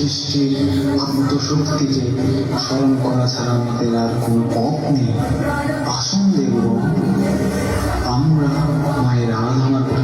সৃষ্টির আত্মশক্তিকে স্মরণ করা ছাড়া আমাদের আর কোনো পথ নেই। আসুন দেখব আমরা মায়ের আরাধনা করি।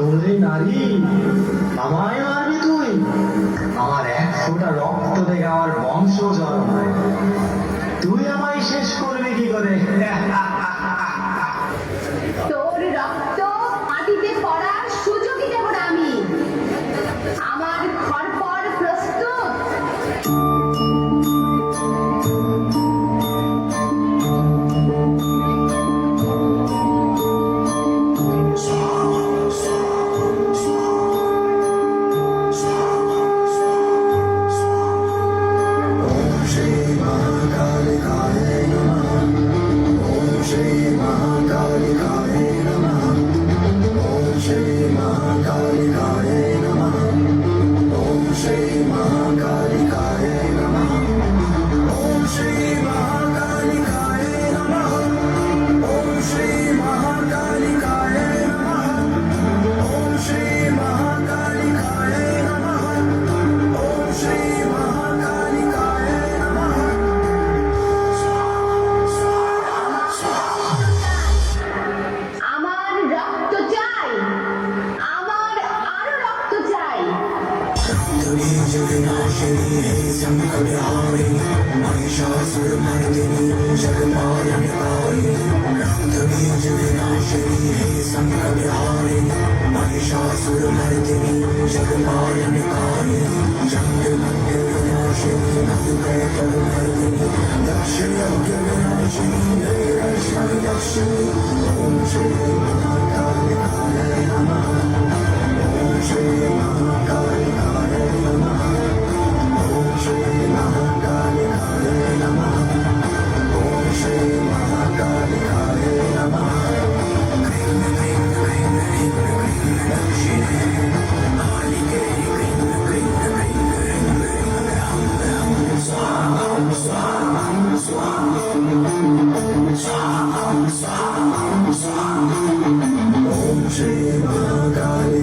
ওরে নারী, আমায় মারবি তুই? আমার এক ফোঁটা রক্ত দেখে আমার বংশ জন্মায়, তুই আমায় শেষ করবি কি করে? তোর রক্ত মাটিতে পড়ার সুযোগই দেব না আমি। আমার খড়পড় প্রস্তুত। Om Shri Mahakali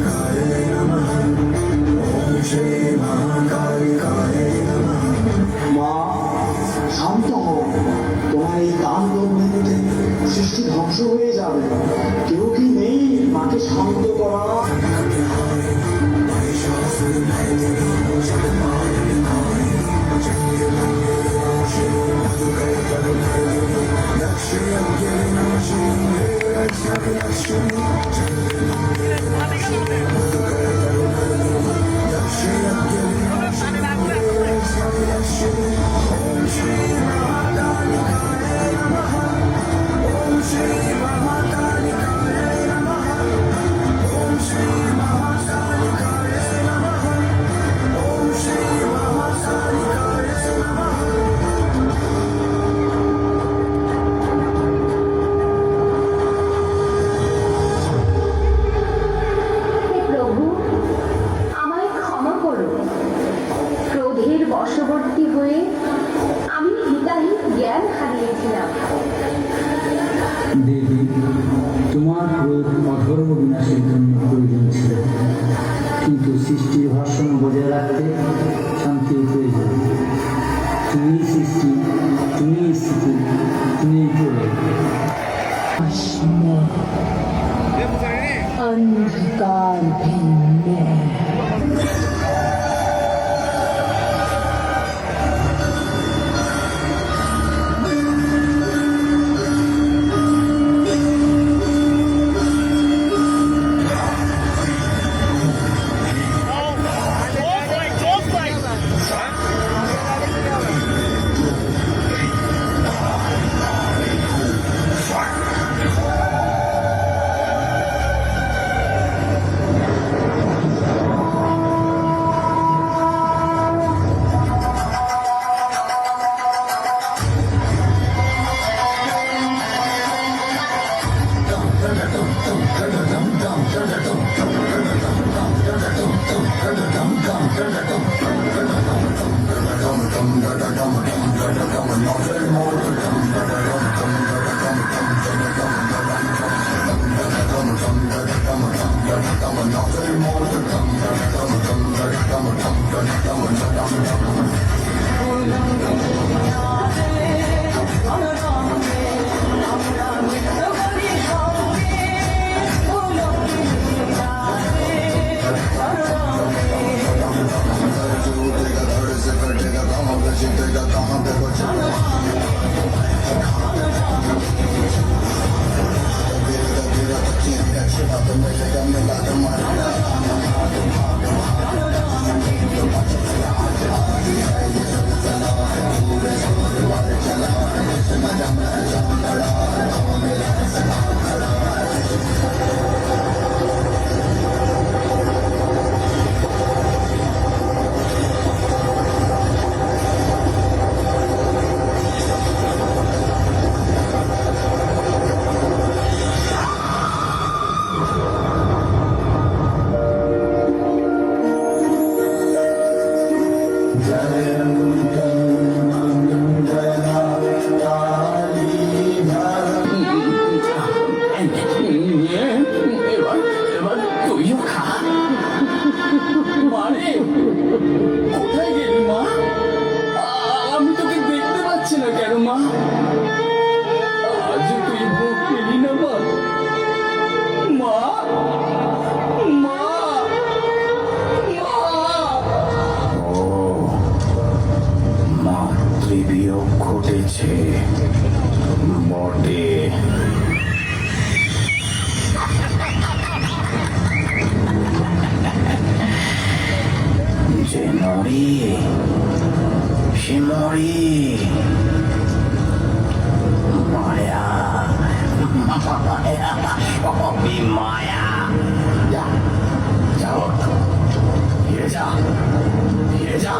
হে প্রভু, আমায় ক্ষমা করো। ক্রোধের বশবর্তী হয়ে আমি হিতাহিত জ্ঞান হারিয়েছিলাম। দেবী, তোমার ক্রোধ অধর্ম বিনাশের জন্য প্রয়োজন ছিল, কিন্তু সৃষ্টির ভারসাম্য বজায় রাখতে শান্তির প্রয়োজন। তুমি সৃষ্টি, তুমি স্থিতি, তুমি প্রলয়। অন্ধকার ভিন্ন এবার এবার তুইও খা। মানে কোথায় গেলি মা? আমি তোকে দেখতে পাচ্ছি না কেন মা? আজ তুই ভোগ পেলি না মা? মা মা ও, মাতৃবিয়োগ ঘটেছে বটে। যে মরি সে মরি মায়া, মায়া, সবই মায়া। যা যাও, ফিরে যা, ফিরে যা,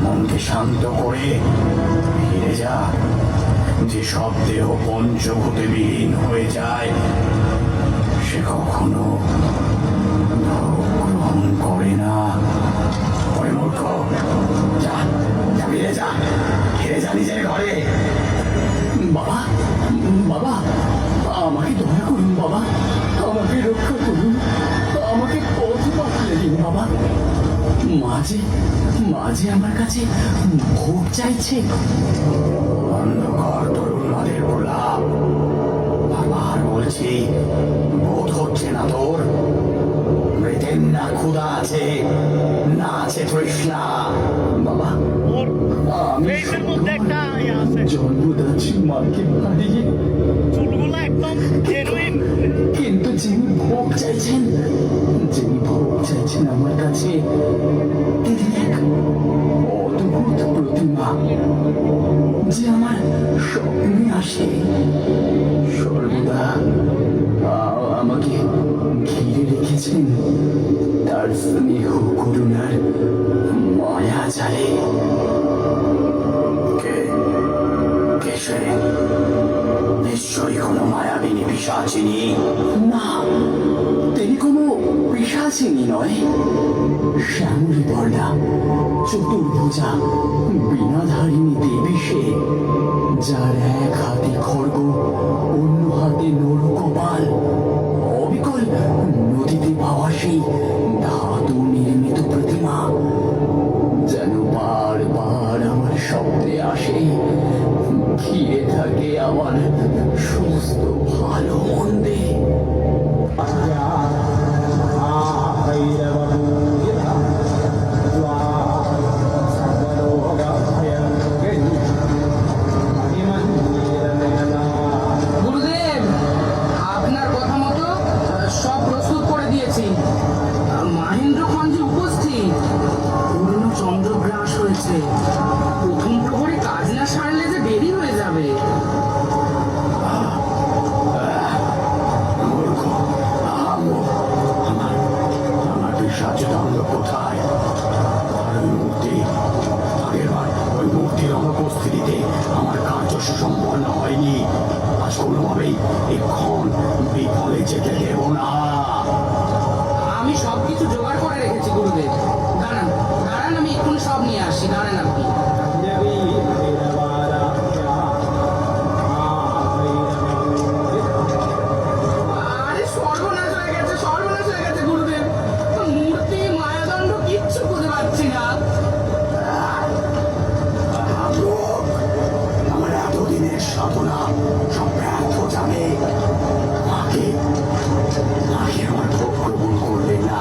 মনকে শান্ত করে ফিরে যা। যে সব দেহ পঞ্চভূতে বিলীন হয়ে যায় সে কখনো ভোগ গ্রহণ করে না। ওই মূর্খ, যা যা, ফিরে যা, ফিরে যা নিজের ঘরে। বাবা বাবা, আমাকে দয়া করুন বাবা, আমাকে রক্ষা করুন, আমাকে পথ বাতলে দিন বাবা। মাঝে আমার কাছে ভোগ চাইছে। অন্ধকার তরুণদের প্রলাপ, বারবার বলছি, বোধ হচ্ছে না তোর? মৃতের না ক্ষুধা আছে, না আছে তৃষ্ণা। বাবা, আমি জন্মদাত্রী মাকে হারিয়ে কিন্তু যিনি ভোগ চাইছেন, আমার কাছে তিনি এক অদ্ভুত প্রতিমা, যে আমার স্বপ্নে আসে, সর্বদা আমাকে ঘিরে রেখেছেন তার স্নেহ করুণার মায়া জালে। কে সে? নিশ্চয়ই কোনো মায়াবিনী পিশাচিনী। না, তিনি কোনো পিশাচিনী নয়, শ্যামলী বর্ণা, চতুর্ভুজা, বীণাধারিণী দেবী সে, যার এক হাতে খড়গ, অন্য হাতে নরকপাল, অবিকল নদীতে পাওয়া সেই ধাতু নির্মিত প্রতিমা যেন বারবার আমার স্বপ্নে আসে, ঘিরে থাকে আমার সমস্ত ভালো মন্দে। গুরুদেব, আপনার কথা মতো সব প্রস্তুত করে দিয়েছি। মহেন্দ্রগঞ্জে উপস্থিত। পূর্ণ চন্দ্রগ্রাস হয়েছে। প্রথম প্রহরে কাজ না সারলে যে দেরি হয়ে যাবে। মূর্খ, আমার পিশাচ দণ্ড কোথায়? ওই মূর্তির অনুপস্থিতিতে আমার কার্য সুসম্পন্ন হয়নি। আজ কোনোভাবেই এক্ষণ বিফলে যেতে দেব না। আমি সবকিছু জোগাড় করে রেখেছি গুরুদেব। দাঁড়ান দাঁড়ান, আমি এক্ষুনি সব নিয়ে আসছি। দাঁড়ান আপনি। আরে সর্বনাশ হয়ে গেছে, সর্বনাশ হয়ে গেছে গুরুদেব। মূর্তি, মায়াদণ্ড কিচ্ছু খুঁজে পাচ্ছি না। আমার এতদিনের সাধনা সব ব্যর্থ যাবে। মাকে আমার ভোগ গ্রহণ করবে না।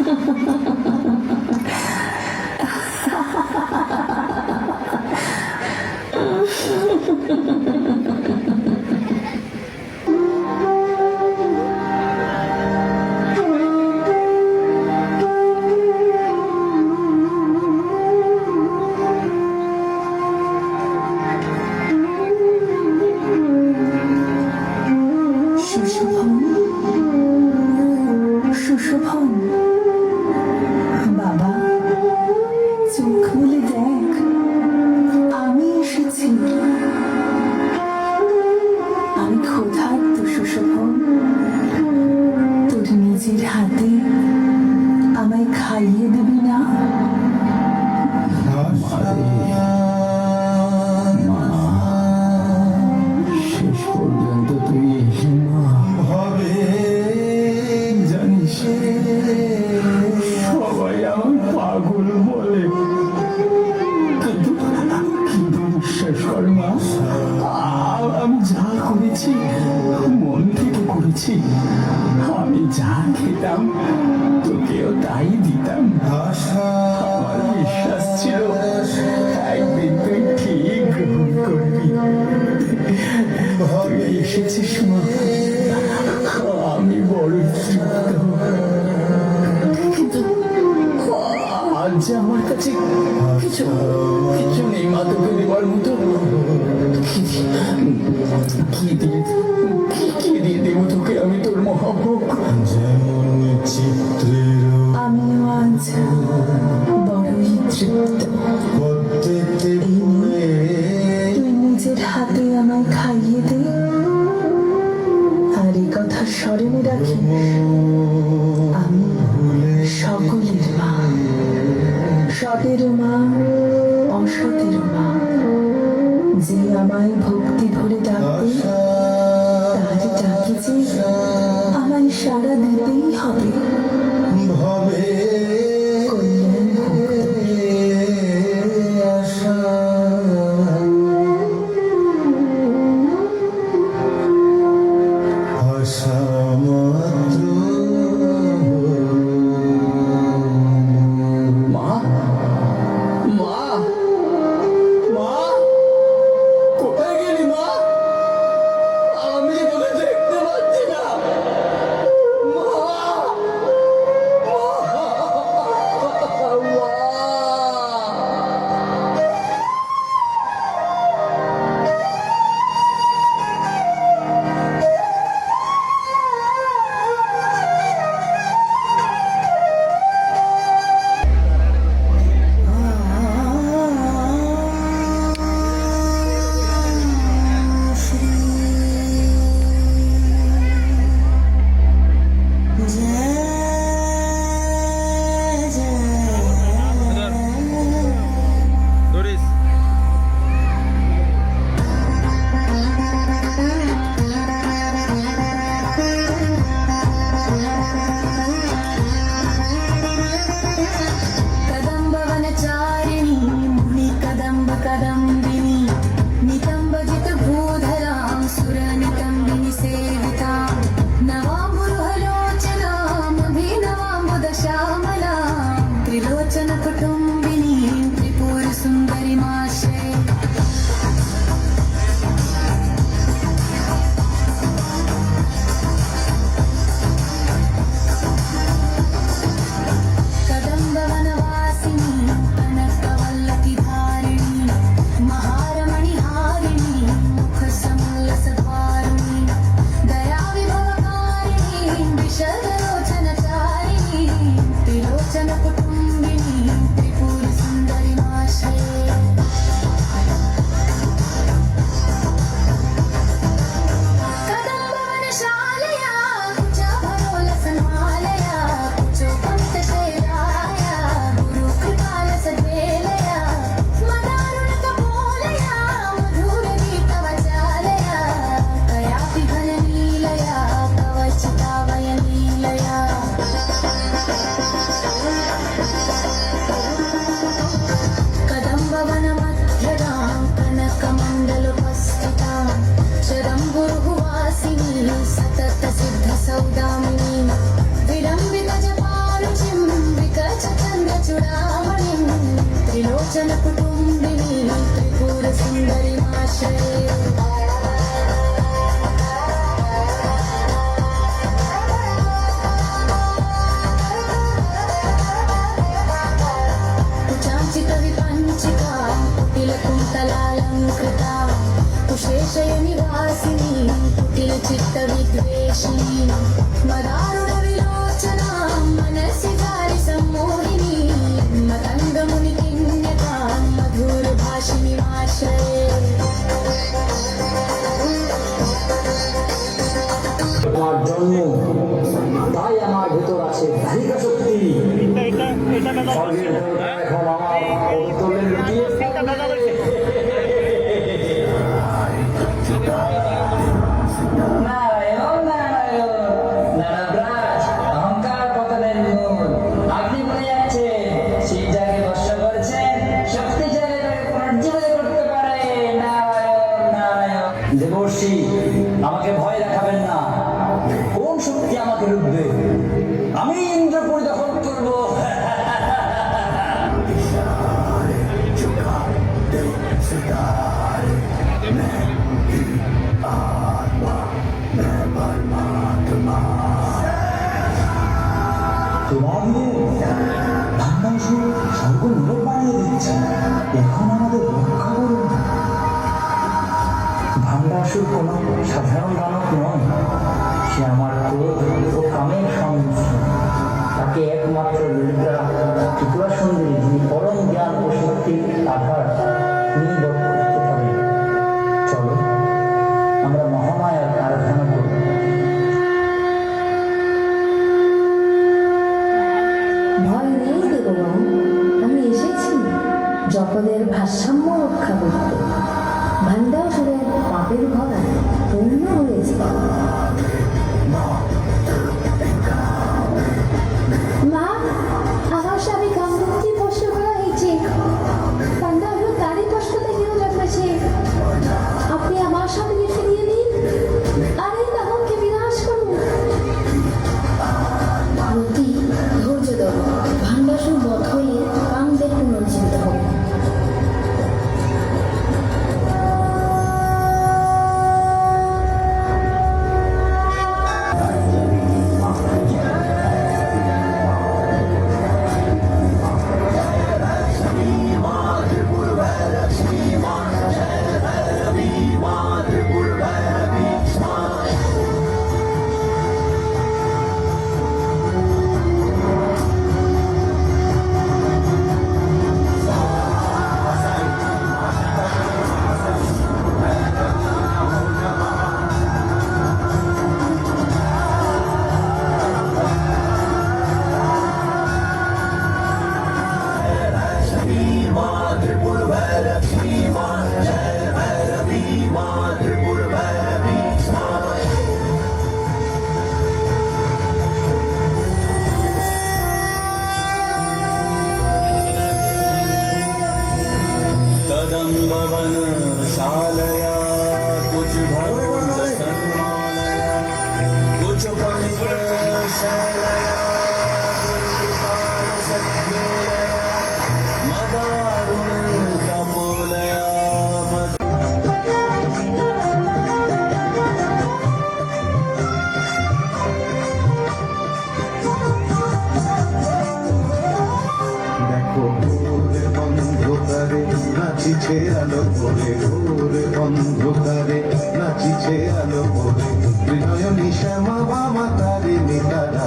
সুশোভন, সুশোভন, বাবা চোখ খুলে দেখ, আমি এসেছি। আমি ক্ষুধার্ত সুশোভন, তোর নিজের হাতে আমায় খাইয়ে দিবি না? শেষ পর্যন্ত তুই হবে জানিস, সবাই আমার পাগল বলে, কিন্তু কিন্তু বিশ্বাস কর মা, আমি যা করেছি মন থেকে করেছি। আমি যা খেতাম তোকেও তাই দিতাম। আমার বিশ্বাস ছিল একদিন তুই ঠিক গ্রহণ করবি। তুই এসেছিস মা, আমি বড় তৃপ্ত। কিন্তু আজ যে আমার কাছে কিছু কিছু নেই মা তোকে দেওয়ার মতো। কি দিয়ে দেবো তোকে আমি তোর মহাভোগ? আমিও আজ বড়ই তৃপ্ত। তুই নিজের হাতে আমায় খাইয়ে দে, আর এই কথা স্মরণে রাখি, আমি সকলের মা, সতেরো মা, অসতেরো মা। যে আমায় ভক্তি ভরে ডাকবে, তার ডাকে যে আমায় সাড়া দিতেই হবে। কল্যাণ হোক মা, মা, মা, কোথায় গেলি মা? আমি তোকে দেখতে পাচ্ছি না। মা, हासिनी कुटिल चित्त विद्वेषिणी मदारुण विलोचना मनसि जारि सम्मोहिनी मतङ्गमुनिकिन्यता मधुर भाषिणी आश्रये আমার জন্ম, তাই আমার ভেতর আছে ধারিকা শক্তি। স্বর্গের দেবতা এখন আমার অন্তরে লুকিয়ে নারায়ণ নারায়ণ নারাব্রাজ অহংকার পতনের মূল। আপনি বলে যাচ্ছেন শিব যাকে বর্ষ করেছেন শক্তি চাইলে তাকে পুনর্জীবিত করতে পারে। নারায়ণ নারায়ণ। দেবর্ষি, আমাকে ভয় দেখাবেন না। কোন শক্তি আমাকে রুখবে? আমি ইন্দ্রপুর দখল করবো। স্বর্গ নীরব বানিয়ে দিচ্ছে। এখন আমাদের রক্ষা করুন। ভান্ডাসুর কোনো সাধারণ দানব নয়, সে আমার ক্রোধ ও কামের সংমিশ্রণ। তাকে একমাত্র ললিতা ত্রিপুরা সুন্দরী, যিনি পরম জ্ঞান ও শক্তির আধার, তিনি বধ করতে পারেন। চলো আমরা মহামায়ার আরাধনা করি। ভয় নেই দেবগণ, আমি এসেছি জগতের ভারসাম্য রক্ষা করতে। ভান্ডাসুরের পাপের ভরা পূর্ণ হয়েছে। মা, আমার স্বামী কামরূপকে স্পর্শ করা হয়েছে। ভান্ডাসুর তারই কষ্ট থেকেও জন্মেছে। আপনি আমার স্বামীকে ফিরিয়ে দিন আর এই দানবকে বিনাশ করুন। রতি, ধৈর্য ধরো। ভান্ডাসুর বধ হলে কামদেব পুনর্জীবিত হবে। कदम्बवन शालया कुछ भक्त सन्मालया कुछ पंडित शैलया मदारुण कपोलया দেখো ওরে অন্ধকারে নাচিছে আলো করে, ওরে অন্ধকারে নাচিছে আলো করে। ত্রিনয়নী শ্যামা বামা তারিণী তারা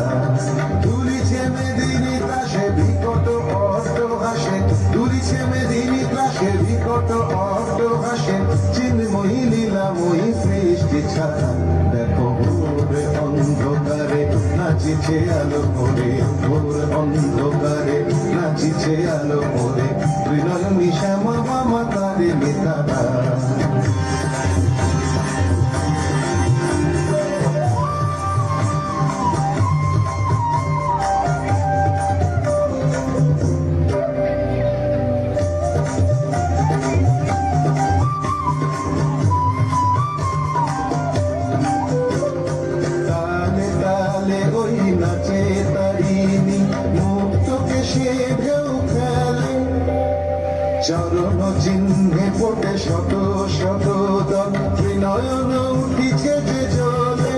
তুলিছে মেদিনী ত্রাসে বিকট অট্ট হাসে, তুলিছে মেদিনী ত্রাসে বিকট অট্ট হাসে। চিন্ময়ী লীলাময়ী সৃষ্টি ছাড়া দেখো ওরে অন্ধকারে নাচিছে আলো করে, ওরে অন্ধকারে নাচিছে আলো করে। ত্রিনয়নী শ্যামা বামা তারিণী তারা। তালে তালে ওই নাচে তারিণী, মুক্তকে সে ঢেউ খেলে। চরণ চিহ্নে ফোটে শত শত দল, ত্রিনয়ন উঠিছে যে জলে।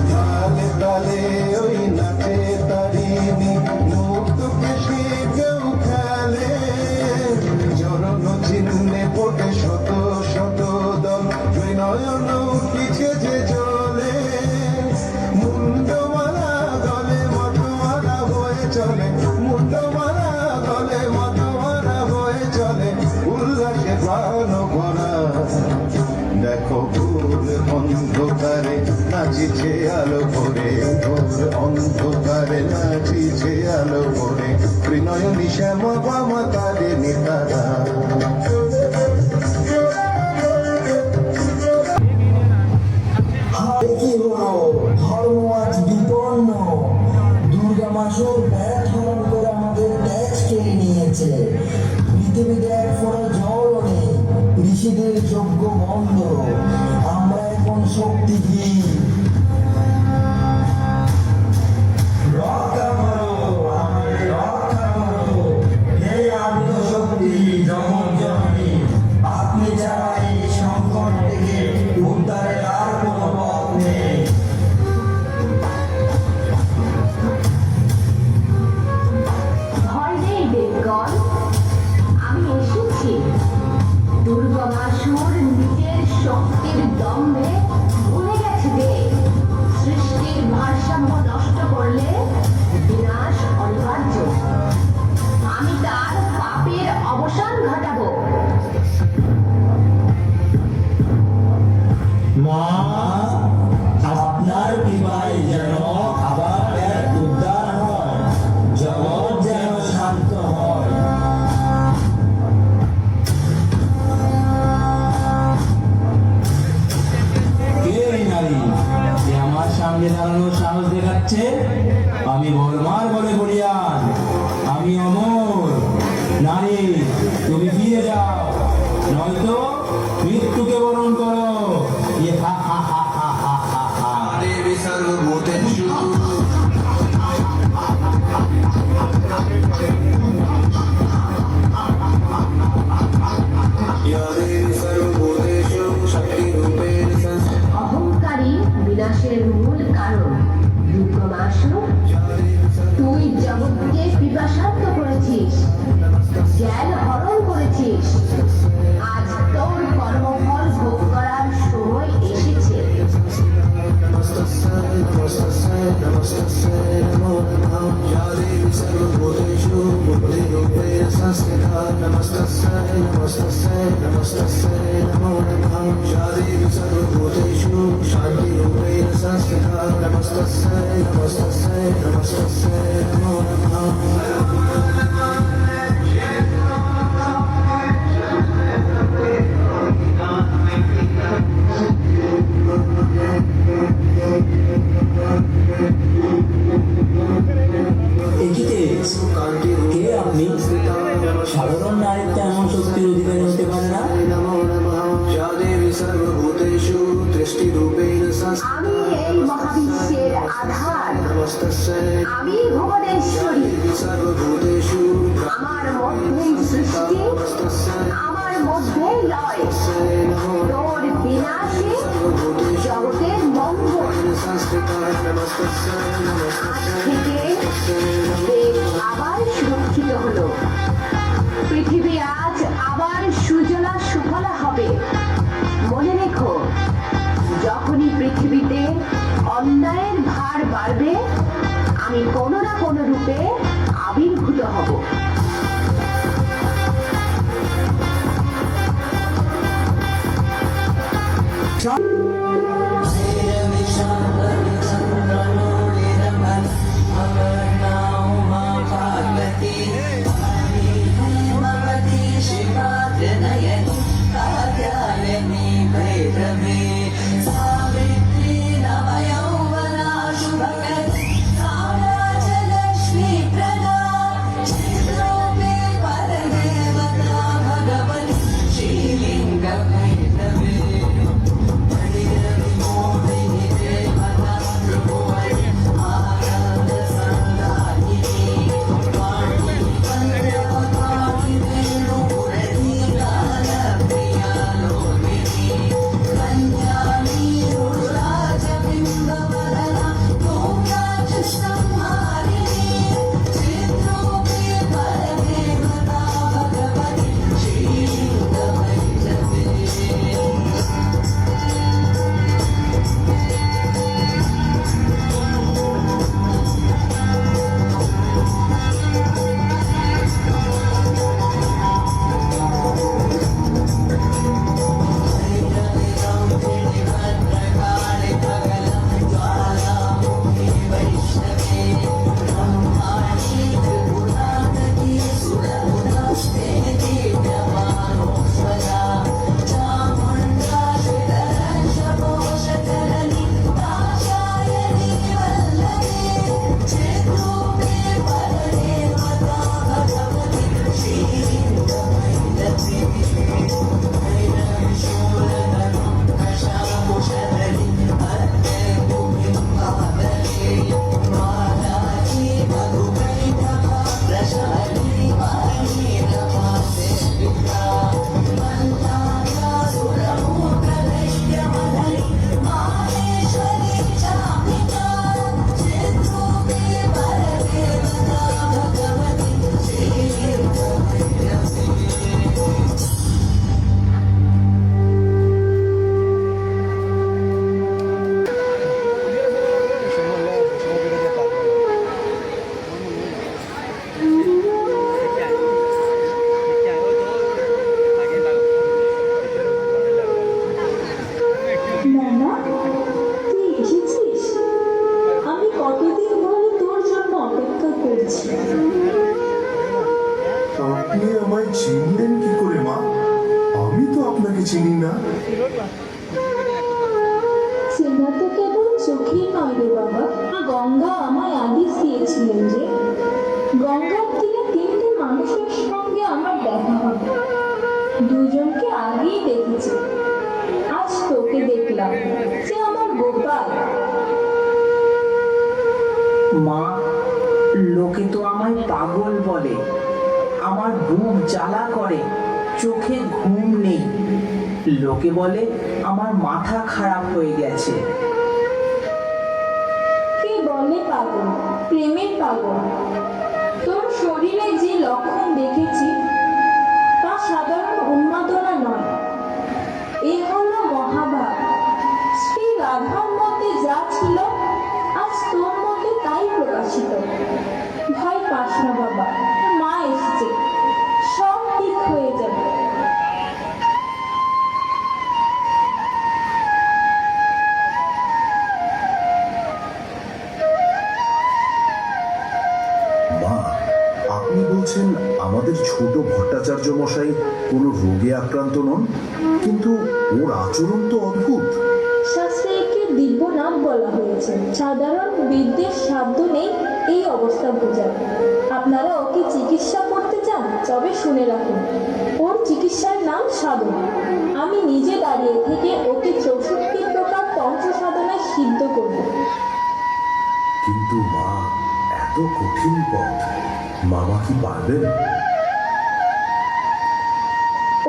তালে তালে ওই নাচে তারিণী, মুক্তকে সে ঢেউ খেলে। চরণ অন্ধকারে নাচিছে আলো ভরে ঘোর অন্ধকারে নাচিছে আলো ভরে ত্রিনয়নী শ্যাম বামা তারে নিতারা কি হলো ধর্ম আজ বিপন্ন দুর্গা মাসুর ব্যাট হরণ করে আমাদের ট্যাক্স কেড়ে নিয়েছে পৃথিবীতে এক ফোঁটা জলও নেই ঋষিদের যজ্ঞ বন্ধ আমরা এখন শক্তিহীন রক্ষা করো আমাদের রক্ষা করো হে আমিত শক্তি জগৎ জননী আপনি ছাড়া এই সংকট থেকে উদ্ধারের আর কোনো পথ নেই ভয় নেই দেবগণ, আমি এসেছি। দুর্গা মাসুর নিজের শক্তির দম্ভে ভুলে গেছে যে সৃষ্টির ভারসাম্য নষ্ট করলে বিনাশ অনিবার্য। আমি তার পাপের অবসান ঘটাবো। মা আপনার কৃপায় যেন আবার এক উদ্ধার হয় জগৎ যেন শান্ত হয় কে এই নারী যে আমার সামনে দাঁড়ানোর সাহস দেখাচ্ছে আমি বলমার বলে বলিয়ান আমি অমর নারী তুমি ফিরে যাও নয়তো মৃত্যুকে বরণ করো ইয়ে হা হা হা হা হা হা হা দেবী সর্বভূতেষু या देवी सर्वभूतेषु शक्तिरूपेण संस्थिता অহংকারী বিনাশের মূল কারণ। দুর্গা মাসুর, তুই জগৎকে পিপাসার্ত করেছিস, জ্ঞান হরণ করেছিস। আজ তোর কর্মফল ভোগ করার সময় এসেছে। नमस्तस्यै नमो नमः या देवी सर्वभूतेषु बुद्धिरूपेण संस्थिता नमस्तस्यै नमो नमः या देवी सर्वभूतेषु शान्तिरूपेण संस्थिता नमस्तस्यै नमो नमः কে আপনি সাধারণ নারীত্ব এমন শক্তির অধিকারী হতে পারে না नमो नमः या देवी सर्वभूतेषु दृष्टिरूपेण संस्थिता আমি এই মহাবিশ্বের আধার, नमस्तस्यै আমি ভুবনেশ্বরী। सर्वभूतेषু আমার মধ্যেই সৃষ্টি, আমার মধ্যেই লয়। তোর বিনাশে জগতের মঙ্গল। আজ থেকে দেব আবার সুরক্ষিত হলো। পৃথিবী আজ আবার সুজলা সুফলা হবে। মনে রেখো, যখনই পৃথিবীতে অন্যায়ের ভার বাড়বে, আমি কোনো না কোনো রূপে আবির্ভূত হব। নয় রে বাবা, গঙ্গা আমায় আদেশ দিয়েছিলেন যে গঙ্গার তীরে তিনটে মানুষের সঙ্গে আমার দেখা হবে। দুজনকে আগেই দেখেছি, আজ তোকে দেখলাম, যে আমার গোপাল। মা, লোকে তো আমায় পাগল বলে, আমার বুক জ্বালা করে, চোখে ঘুম নেই, লোকে বলে আমার মাথা খারাপ হয়ে গেছে। কে বলে পাগল? প্রেমের পাগল। তোর শরীরে যে লক্ষণ দেখেছি তা সাধারণ উন্মাদনা নয়, এ হলো মহাভাব। শ্রী রাধার মধ্যে যা ছিল আজ তোর মধ্যে তাই প্রকাশিত। ভয় পাস না বাবা, মা এসেছে, সব ঠিক হয়ে যাবে। মা, আপনি বলছেন আমাদের ছোট ভট্টাচার্য মশাই কোনো রোগে আক্রান্ত নন, কিন্তু ওর আচরণ তো অদ্ভুত। শাস্ত্রে একে দিব্যনাথ বলা হয়েছে। সাধারণ বিদ্যের সাধ্য নেই এই অবস্থা বোঝার। আপনারা ওকে চিকিৎসা করতে চান, তবে শুনে রাখুন, ওর চিকিৎসার নাম সাধন। আমি নিজে দাঁড়িয়ে থেকে ওকে 64 প্রকার তন্ত্র সাধনায় সিদ্ধ করব। কিন্তু মা, এত কঠিন পথ, মামা কি পারবেন?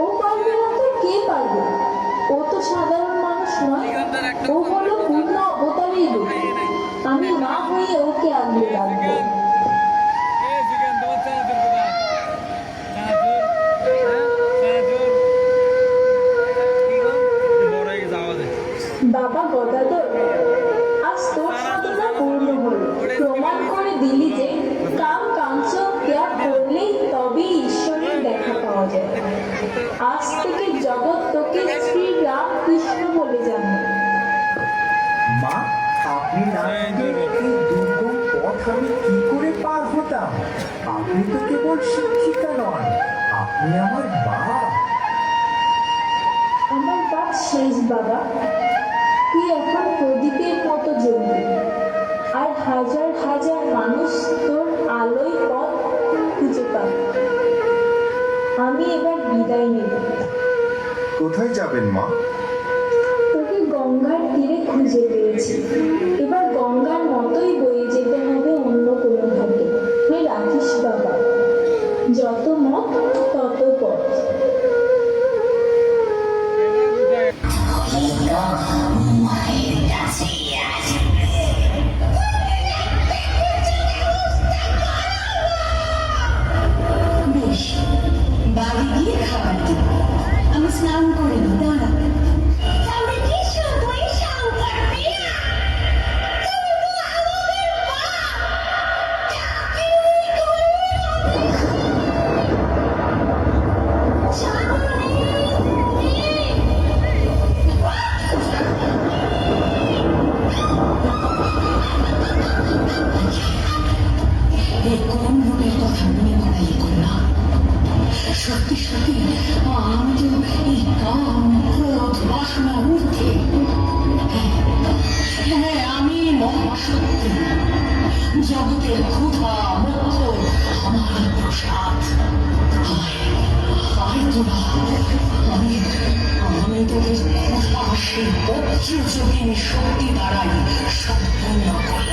ও পারবে না তো কে পারবে? ও তো সাধারণ মানুষ নয়, ও হলো পূর্ণ অবতারের রূপ। আমি মা হয়ে ওকে আগলে রাখবো। বাবা গদাধর, আজ তোর সাধনা পূর্ণ হলো। প্রমাণ করে দিলি যে কাম কাঞ্চন ত্যাগ করলেই তবেই ঈশ্বরের দেখা পাওয়া যায়। আজ থেকে জগৎ তোকে শ্রী রাম কৃষ্ণ বলে জানে। মা, আপনি না থাকলে এই দুর্গম পথ আমি কি করে পার হতাম? আপনি তো কেবল শিক্ষিকা নন, আপনি আমার মা। আমার বাদ শেষ বাবা, তুই এখন প্রদীপের মতো জ্বলবি, আর হাজার হাজার মানুষ তোর আলোয় পথ খুঁজে পাবে। আমি এবার বিদায় নেব। কোথায় যাবেন মা? তোকে গঙ্গার তীরে খুঁজে পেয়েছি, এবার গঙ্গার মতোই বয়ে যেতে হবে অন্য কোনো ঘাটে। তুই রাখিস বাবা, যত মত তত পথ। বেশ, বাড়ি গিয়ে খাবার দিই। আমি স্নান করে নি, দাঁড়া। এই কোন রূপের কথা মনে করাই করলাম। সত্যি সত্যি আমি তো এই কাম ক্রোধ বাসনা ঊর্ধ্বে। হ্যাঁ, আমি মহাশক্তি, জগতের ক্ষুধা মুক্ত আমার প্রসাদ। আমি তোদের ক্ষুধা সেই বজ্রযোগিনী শক্তি দ্বারাই সম্পূর্ণ করি।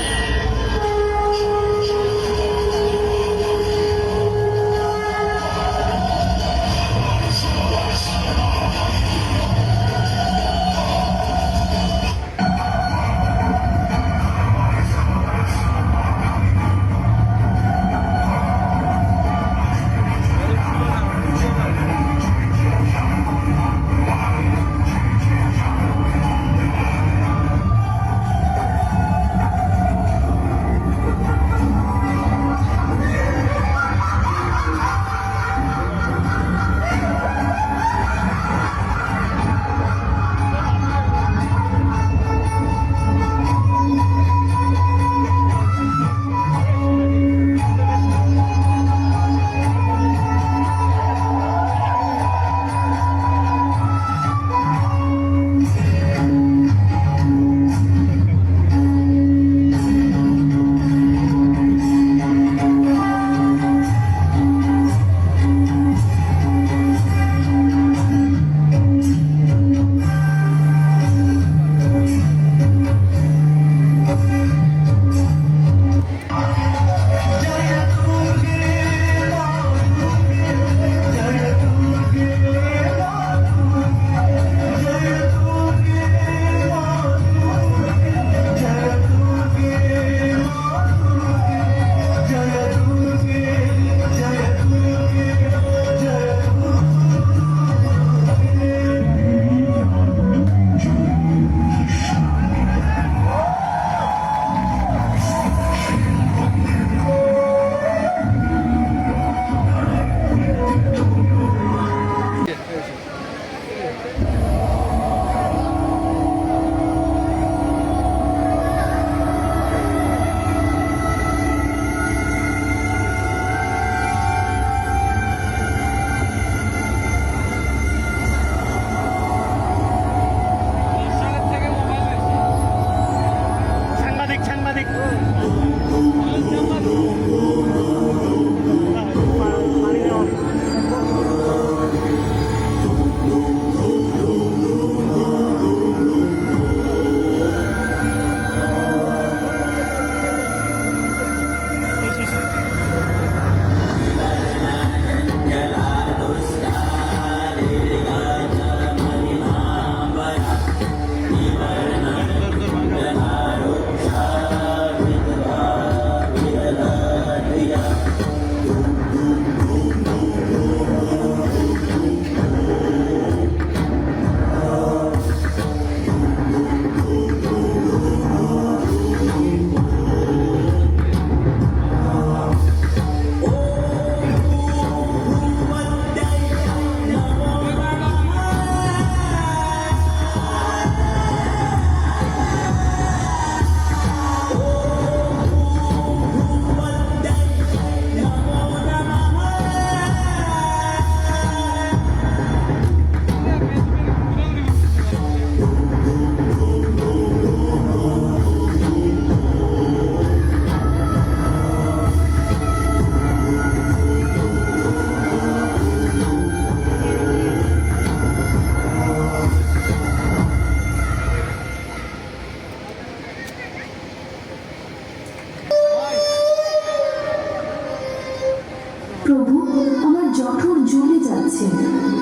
আমার জঠর জ্বলে যাচ্ছে।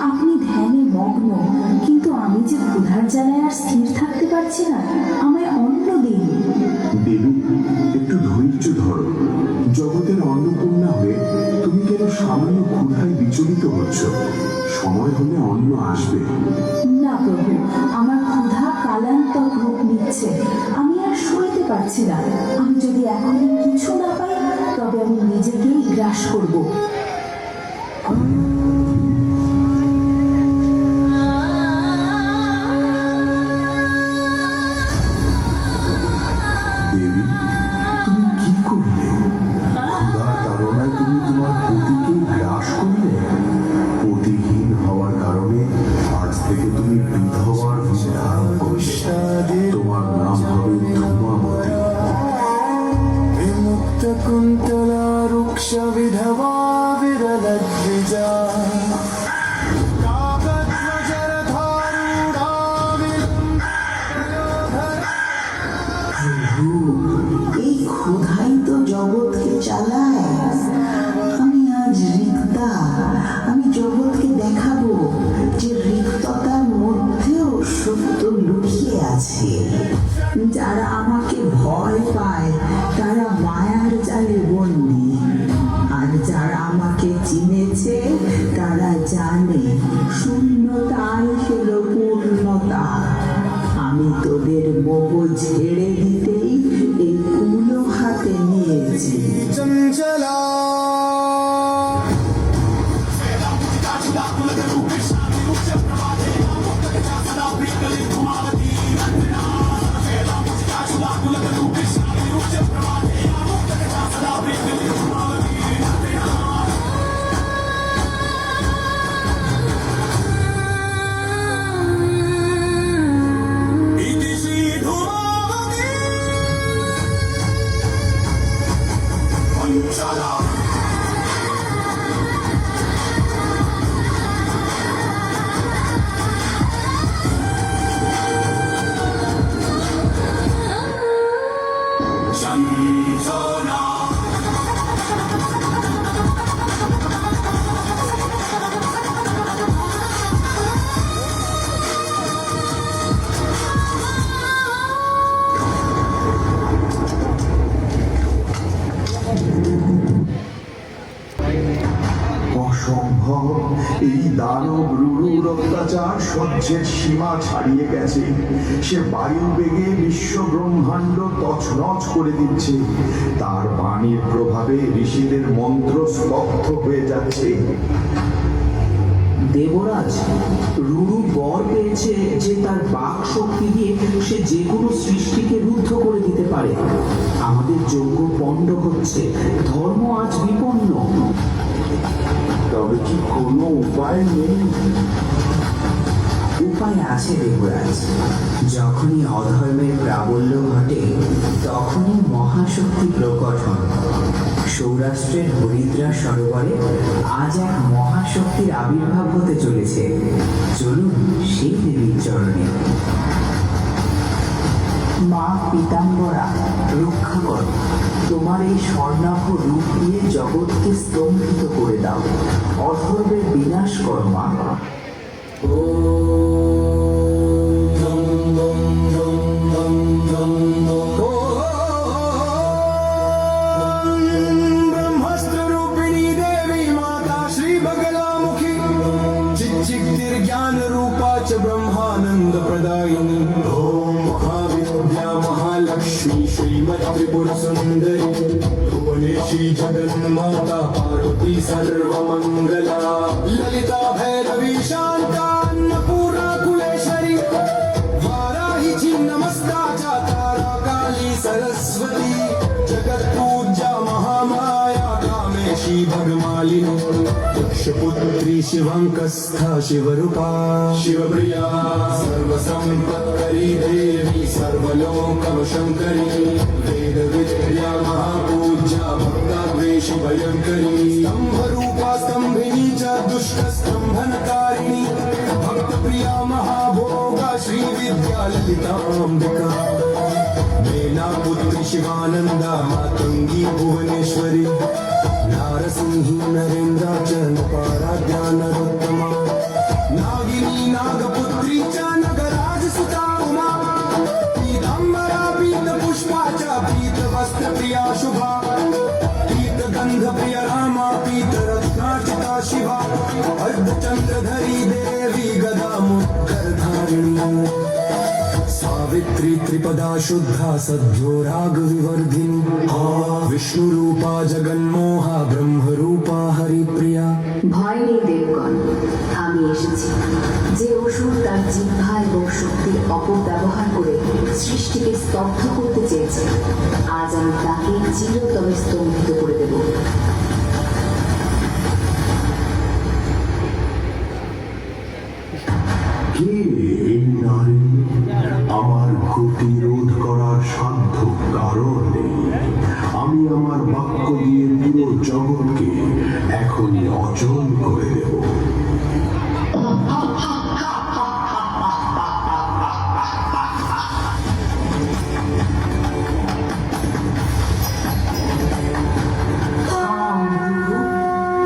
আপনি ধ্যানে মগ্ন, কিন্তু আমি যে ক্ষুধার জ্বালায় আর স্থির থাকতে পারছি না। আমায় অন্ন দিন। দেবী, একটু ধৈর্য ধরো। জগতের অন্নপূর্ণা হয়ে তুমি কেন সামান্য ক্ষুধায় বিচলিত হচ্ছ? সময় হলে অন্ন আসবে। না প্রভু, আমার ক্ষুধা কালান্তক রূপ নিচ্ছে। আমি আর সইতে পারছি না। আমি যদি এখনই কিছু না পাই, তবে আমি নিজেকেই গ্রাস করব। দেবী, তুমি কি করলে? ক্ষুধার তাড়নায় তুমি তোমার পতিকে গ্রাস করলে। পতিহীন হওয়ার কারণে আজ থেকে তুমি বিধবার রূপ ধারণ করলে। তোমার নাম হবে ধূমাবতী। विमुक्त कुंतला रुक्ष विधवा विरल द्विजा এই ক্ষুধাই তো জগৎকে চালায়। আমি আজ রিক্তা। আমি জগৎকে দেখাবো যে রিক্ততার মধ্যেও সত্য লুকিয়ে আছে। যারা আমাকে ভয় পায় তারা মায়ার জালে বন্দী, আর যারা আমাকে চিনেছে তারা জানে শূন্যতাই হলো পূর্ণতা। আমি তোদের মোহ ঝেড়ে দিতেই এই কুলো হাতে নিয়েছি। चंचला অসম্ভব! এই দানব রুরুর অত্যাচার সহ্যের সীমা ছাড়িয়ে গেছে। সে বায়ু বেগে বিশ্ব ব্রহ্মাণ্ড তছনছ করে দিচ্ছে। তার বাণীর প্রভাবে ঋষিদের মন্ত্র স্তব্ধ হয়ে যাচ্ছে। দেবরাজ, রুরু বর পেয়েছে যে তার বাক শক্তি দিয়ে সে যে কোনো সৃষ্টিকে রুদ্ধ করে দিতে পারে। আমাদের যজ্ঞ পণ্ড হচ্ছে, ধর্ম আজ বিপন্ন। তবে কি কোনো উপায় নেই? উপায় আছে দেবরাজ। যখনই অধর্মের প্রাবল্য ঘটে, তখনই মহাশক্তি প্রকট হন। সৌরাষ্ট্রের হরিদ্রা সরোবরে আজ এক মহাশক্তির আবির্ভাব হতে চলেছে। চলুন সেই দেবীর চরণে। মা পীতাম্বরা, রক্ষা করো। তোমার এই স্বর্ণাভ রূপ দিয়ে জগৎকে স্তম্ভিত করে দাও। অধর্মের বিনাশ করো মা। ब्रह्मास्त्र रूपिणी देवी माता श्री बगलामुखी चिच्चिज्ञान रूपा च ब्रह्मानंद प्रदायिनी ओम महाविद्या महालक्ष्मी श्रीमत् त्रिपुर सुंदरी भुवनेशी जगन्माता पार्वती सर्वमंगला ललिता भैरवी शांता अन्नपूर्णा कुलेश्वरी वाराही नमस्ता तारा काली सरस्वती जगत पूजा महामाया कामेशी भगमालिनी दक्षपुत्री शिवंकस्था शिवरूपा शिवप्रिया सर्वसंपत्करी देवी सर्वलोकवशंकरी वेद विद्या महापूज्या भक्ताद्वेषि भयंकरी स्तंभरूपा स्तंभिनी च दुष्ट स्तंभनकारिणी भक्तप्रिया महाभोगा श्री विद्या ललितांबिका मीना पुत्री शिवानंदा मातंगी भुवनेश्वरी नारसिंही नरेंद्राचरण पाराध्या नरोत्तमा नागिनी नागपुत्री च नगराज सुता उमा पीतांबरा पीत पुष्पाचा पीत वस्त्र प्रिया शुभा पीत गंध प्रिय रामा पीत रत्नाचिता शिवा अर्धचंद्रधरी देवी गदा मुद्गर धारिणी सावित्री त्रिपदा शुद्धा सद्यो राग विवर्धिनी विष्णु रूपा जगन्मोहा ब्रह्म रूपा हरिप्रिया। ভয় নেই দেবগণ, আমি এসেছি। যে অসুর তার জিহ্বা এবং শক্তির অপব্যবহার করে সৃষ্টিকে স্তব্ধ করতে চেয়েছে, আজ আমি তাকে চিরতরে স্তম্ভিত করে দেব। কে এই নারী? আমার গতিরোধ করার সাধ্য কারণ নেই। আমি আমার বাক্য দিয়ে পুরো জগৎকে এখনই অচল করে দেব।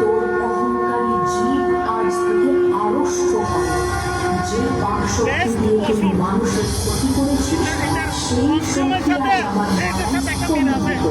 তোর অহংকারী জীব আজ থেকে আড়ষ্ট হয়। যে বাকশক্তি দিয়ে তুই মানুষের ক্ষতি করেছিস, সেই শক্তি আজ আমার মাথায় স্তম্ভিত।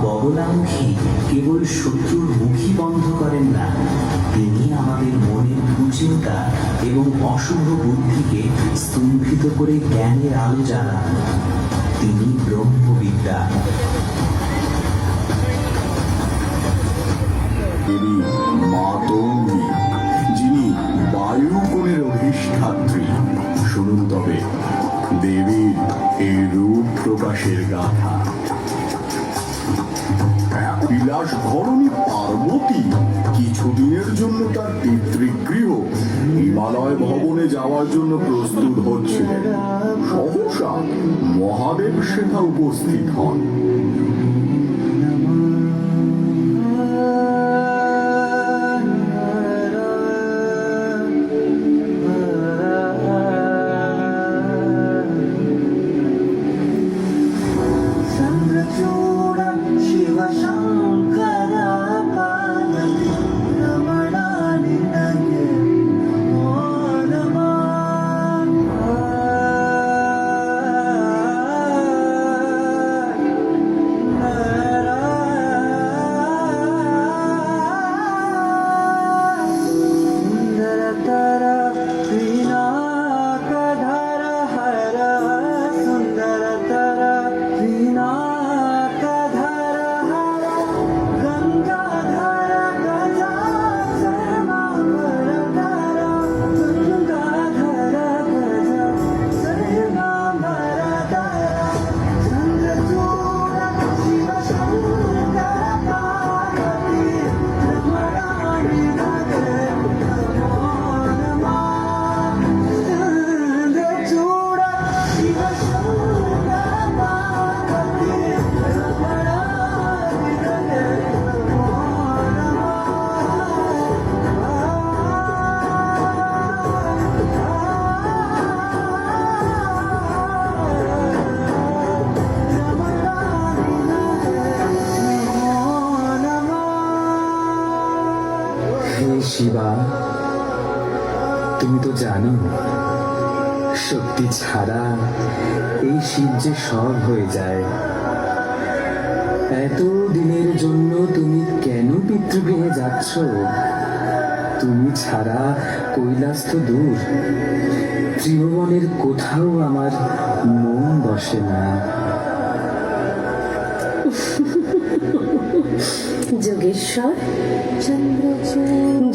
বগলামুখী কেবল শত্রুর মুখী বন্ধ করেন না, তিনি আমাদের মনের কুচিন্তা এবং অশুভ বুদ্ধিকে স্তম্ভিত করে জ্ঞানের আলো জ্বালান। তিনি ব্রহ্মবিদ্যা। দেবী মাতঙ্গী, যিনি বায়ুকোণের অধিষ্ঠাত্রী। শুনুন তবে দেবীর এই রূপ প্রকাশের গাথা। বিলাস ধরণী পার্বতী কিছুদিনের জন্য তার পিতৃগৃহ হিমালয় ভবনে যাওয়ার জন্য প্রস্তুত হচ্ছিলেন। সহসা মহাদেব সেথা উপস্থিত হন। শিবা, তুমি তো জানো শক্তি ছাড়া এই শিব যে সব হয়ে যায়। এত দিনের জন্য তুমি কেন পিতৃগৃহে যাচ্ছ তুমি ছাড়া কৈলাস তো দূর, ত্রিভুবনের কোথাও আমার মন বসে না। যোগেশ্বর,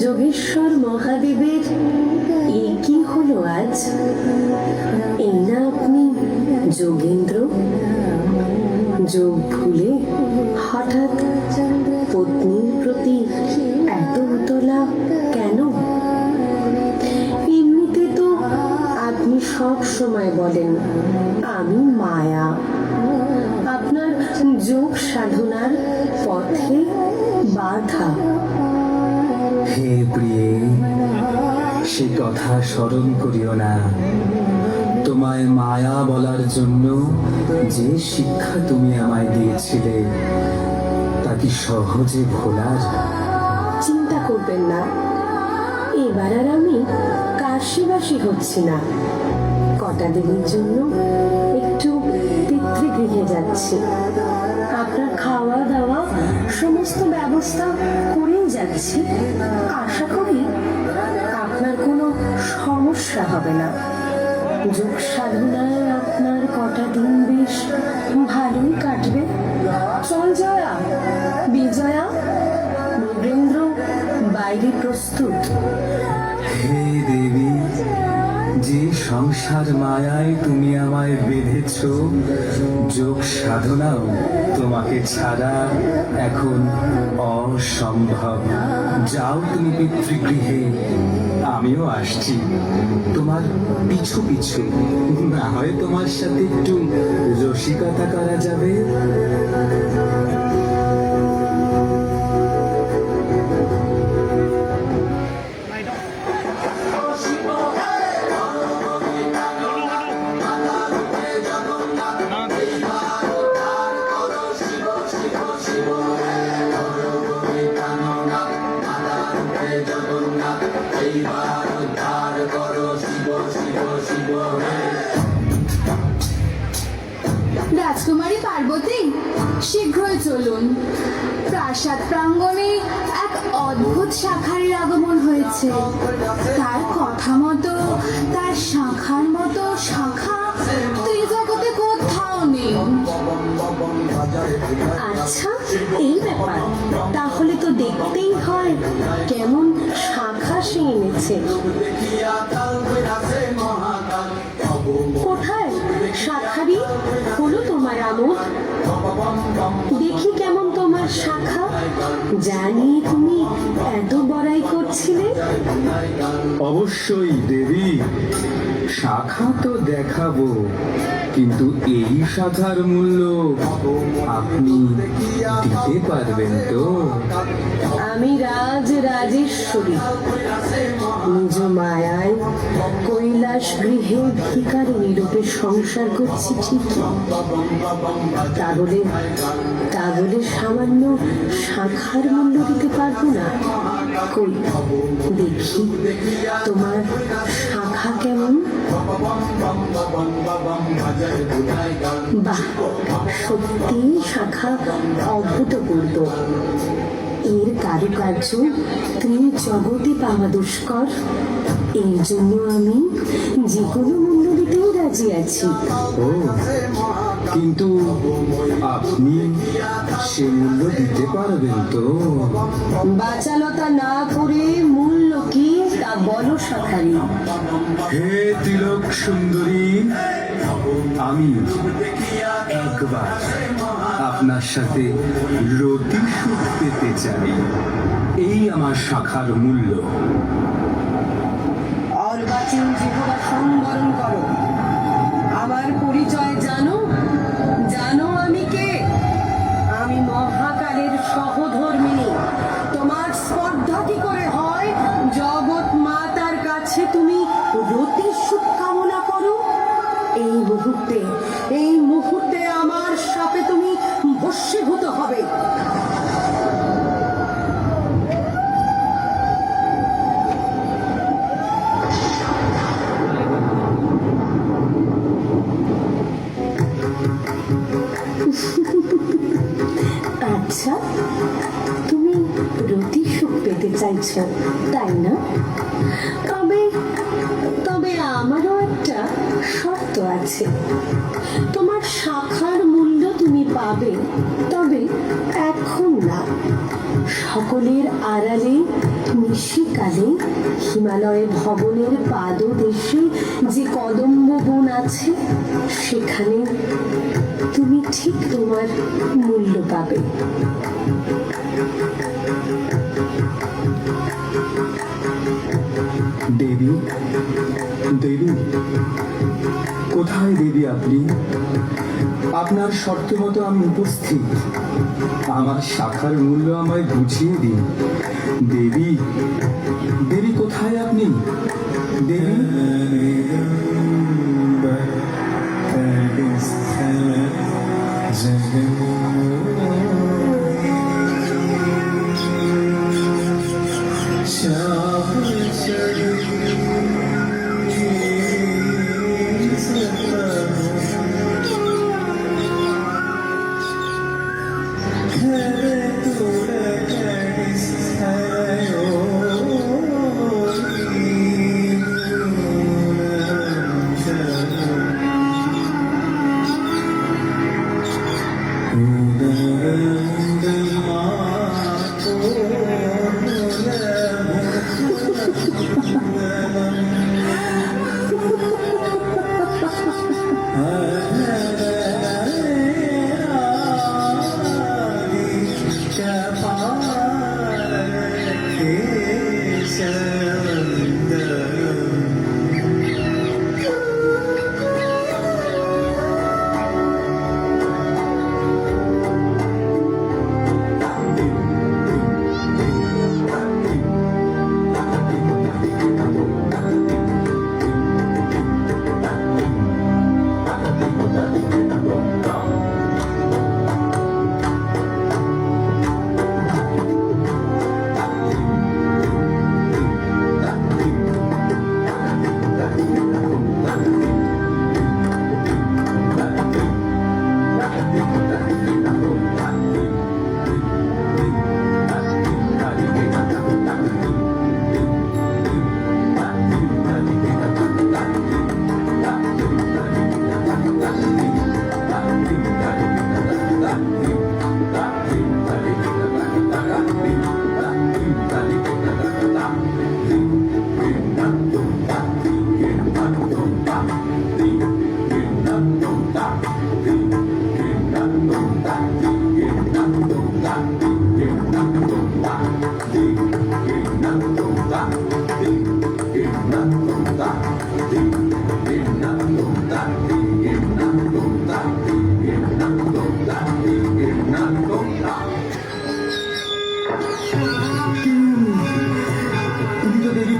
যোগেশ্বর মহাদেবের এই কি হলো আজ? এই না আপনি যোগেন্দ্র? যোগ ভুলে হঠাৎ পত্নীর প্রতি এত উতলা কেন? এমনিতে তো আপনি সব সময় বলেন আমি মায়া। আপনার যোগ সাধনার পথে বাধা। হে প্রিয়ে, সে কথা স্মরণ করিও না। তোমায় মায়া বলার জন্য যে শিক্ষা তুমি আমায় দিয়েছিলে তা কি সহজে ভোলার? চিন্তা করবেন না, এবার আর আমি কাশিবাসী হচ্ছি না। কটা দিনের জন্য একটু পিতৃগৃহে যাচ্ছি। আপনার খাওয়া দাওয়া সমস্ত ব্যবস্থা করেই যাচ্ছি। আশা করি আপনার কোনো সমস্যা হবে না। যোগ সাধনায় আপনার কটা দিন বেশ ভালোই কাটবে। চল জয়া, বিজয়া, নরেন্দ্র বাইরে প্রস্তুত। হে দেবী, যে সংসার মায়ায় তুমি আমায় বেঁধেছ, যোগ সাধনাও তোমাকে ছাড়া এখন অসম্ভব। যাও তুমি পিতৃগৃহে, আমিও আসছি তোমার পিছু পিছু। না হয় তোমার সাথে একটু রসিকতা করা যাবে। রাজকুমারী পার্বতী, শীঘ্রই চলুন। প্রাসাদ প্রাঙ্গণে এক অদ্ভুত শাখারের আগমন হয়েছে। তার কথা মতো, তার শাখার মতো শাখা ত্রিজগতে কোথাও নেই। আচ্ছা, এই ব্যাপার। তাহলে তো দেখতেই হয় কেমন শাখা সে এনেছে। কোথায় শাখারি হলো তোমার আমোদ? দেখি কেমন তোমার শাখা, জানি তুমি এত বড়াই করছিলে। অবশ্যই দেবী, শাখা তো দেখাবো, কিন্তু এই শাখার মূল্য আপনি দিতে পারবেন তো? আমি রাজেশ্বরী, নিজ মায়ায় কৈলাস গৃহে ভিখারিণী রূপে সংসার করছি ঠিকই। তাহলে সামান্য শাখার মূল্য দিতে পারবো না? কই দেখি তোমার শাখা কেমন। বাহ, সত্যি শাখা অভূতপূর্ব। এর কারুকার্য তুমি জগতে পাওয়া দুষ্কর। এর জন্য আমি যে কোনো মূল্য দিতেও রাজি আছি। ও, কিন্তু আপনি সে মূল্য দিতে পারবেন তো? বাচালতা না করে মূল্য কি তা বলো শাখারি। হে তিলক সুন্দরী, আমি একবার আপনার সাথে রতি সুখ পেতে চাই। এই আমার শাখার মূল্য। অর্বাচীন জিহ্বা সংবরণ করো। আমার পরিচয় জানো? জানো আমি কে? আমি মহাকালের সহধর্মিণী। তোমার স্পর্ধা কি করে হয় জগৎ মাতার কাছে তুমি রতির সুখ কামনা করো? এই মুহূর্তে আমার সাপে তুমি ভস্মীভূত হবে। আচ্ছা, তুমি রতি সুখ পেতে চাইছো তাই না? তবে তবে আমারও একটা শর্ত আছে। তোমার শাখার মূল্য তুমি পাবে, তবে এখন না। সকলের আড়ালে নিশিকালে হিমালয় ভবনের পাদদেশে যে কদম্ব বন আছে, সেখানে তুমি ঠিক তোমার মূল্য পাবে। দেবী, দেবী, কোথায় দেবী আপনি? আপনার শর্ত মতো আমি উপস্থিত। আমার শাখার মূল্য আমায় বুঝিয়ে দিন। দেবী, দেবী কোথায় আপনি? দেবী,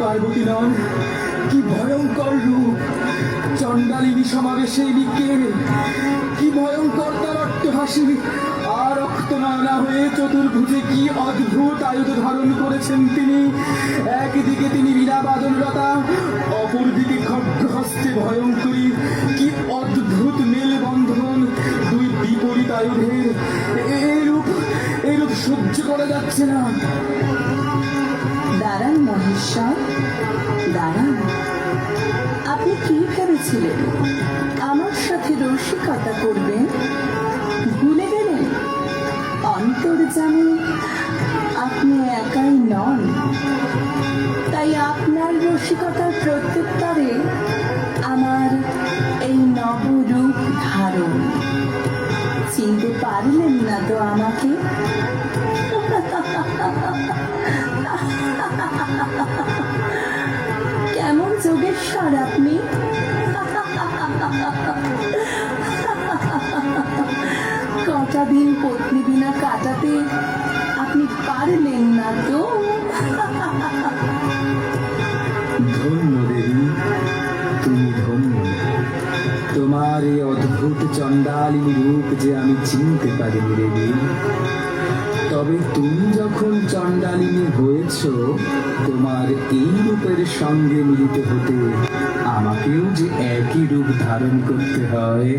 পার্বতী নন, কি ভয়ঙ্কর রূপ! চণ্ডালিনী সমাবেশে দিকে কি ভয়ঙ্কর তার অট্টহাসি! আর রক্তনয়না হয়ে চতুর্ভুজে কি অদ্ভুত আয়ুধ ধারণ করেছেন তিনি। একদিকে তিনি বীণা বাদনরতা, অপরদিকে খড়্গহস্তে ভয়ঙ্করী। কি অদ্ভুত মেলবন্ধন দুই বিপরীত আয়ুধের! এরূপ সহ্য করা যাচ্ছে না। দাঁড়ান মহেশ্বর, দাঁড়ান। আপনি কি ভেবেছিলেন আমার সাথে রসিকতা করবেন? ভুলে গেলেন অন্তর্যামী আপনি একাই নন। তাই আপনার রসিকতার প্রত্যুত্তরে আমার এই নবরূপ ধারণ। চিনতে পারলেন না তো আমাকে? কেমন যোগেশ্বর আপনি! কটা দিন পত্নী বিনা কাটাতে আপনি পারলেন না তো? ধন্য দেবী, তুমি ধন্য। তোমার এই অদ্ভুত চণ্ডালিনী রূপ যে আমি চিনতে পারিনি দেবী। তবে তুমি যখন চণ্ডালিনী হয়েছ, তোমার এই রূপের সঙ্গে মিলিত হতে আমাকেও যে একই রূপ ধারণ করতে হয়।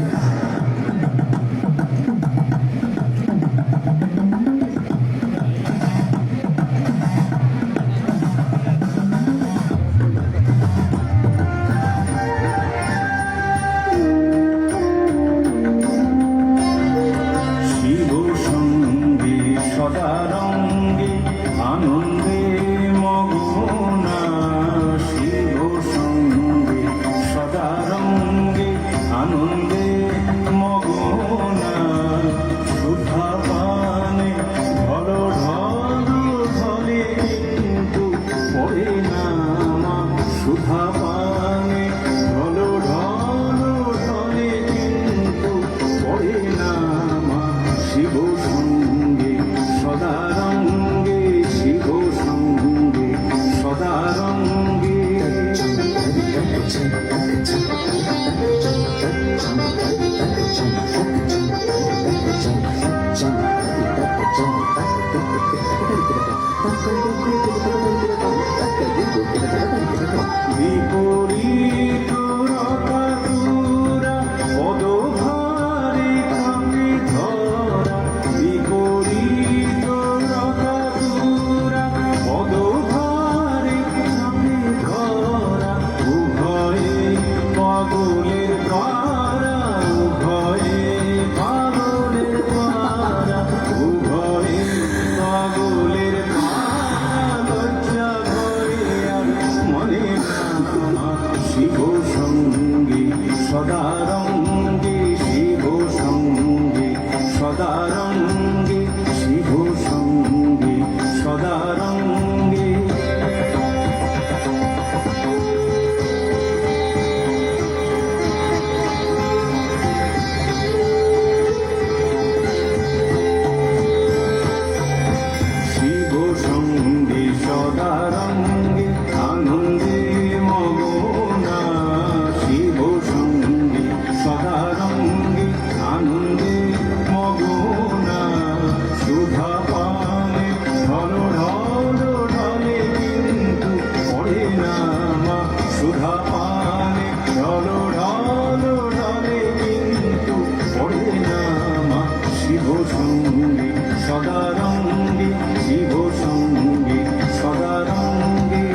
সদারঙ্গে শিব সঙ্গে সদারঙ্গে শিব সঙ্গে সদারঙ্গে শিব সঙ্গে সদারঙ্গে আনন্দে মগনা শিব সঙ্গে সদারঙ্গে আনন্দে মগনা সুধা পানে ঢল ঢল ঢলে কিন্তু পড়ে না মা সুধা পানে ঢল ঢল ঢলে কিন্তু পড়ে না মা শিব সঙ্গে সদারঙ্গে শিব সঙ্গে সদারঙ্গে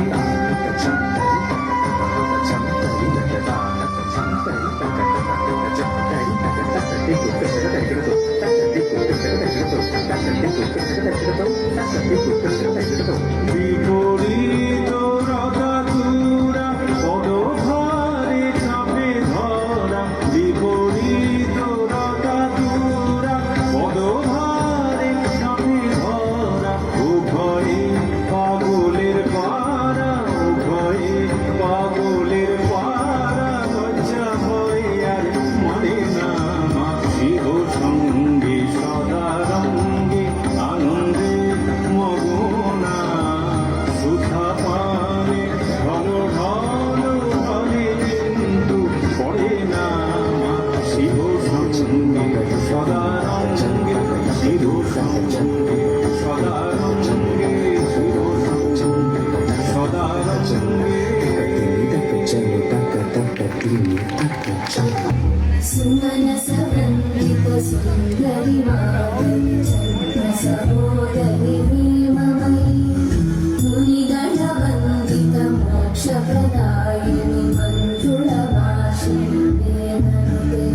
বিপরীত রথাতুরা পদভারে চাপে ধরা বিপরীত রথাতুরা পদভারে চাপে ধরা উভয়ে পাগলের পারা উভয়ে পাগলের পারা লজ্জা ভয় আর মানে না মা শিব সঙ্গে সদারঙ্গে আনন্দে মগনা সুধা পানে ঢল ঢল ঢলে কিন্তু পড়ে না মা শিব সঙ্গে সদারঙ্গে শিব সঙ্গে সদারঙ্গে শিব সঙ্গে সদারঙ্গে सुमन सवन्दित सुन्दरि चन्द्र सरोदरि भीममयि मुनिगणवन्दित मोक्षप्रदायिनि मञ्जुळभाषिणि वेदनुते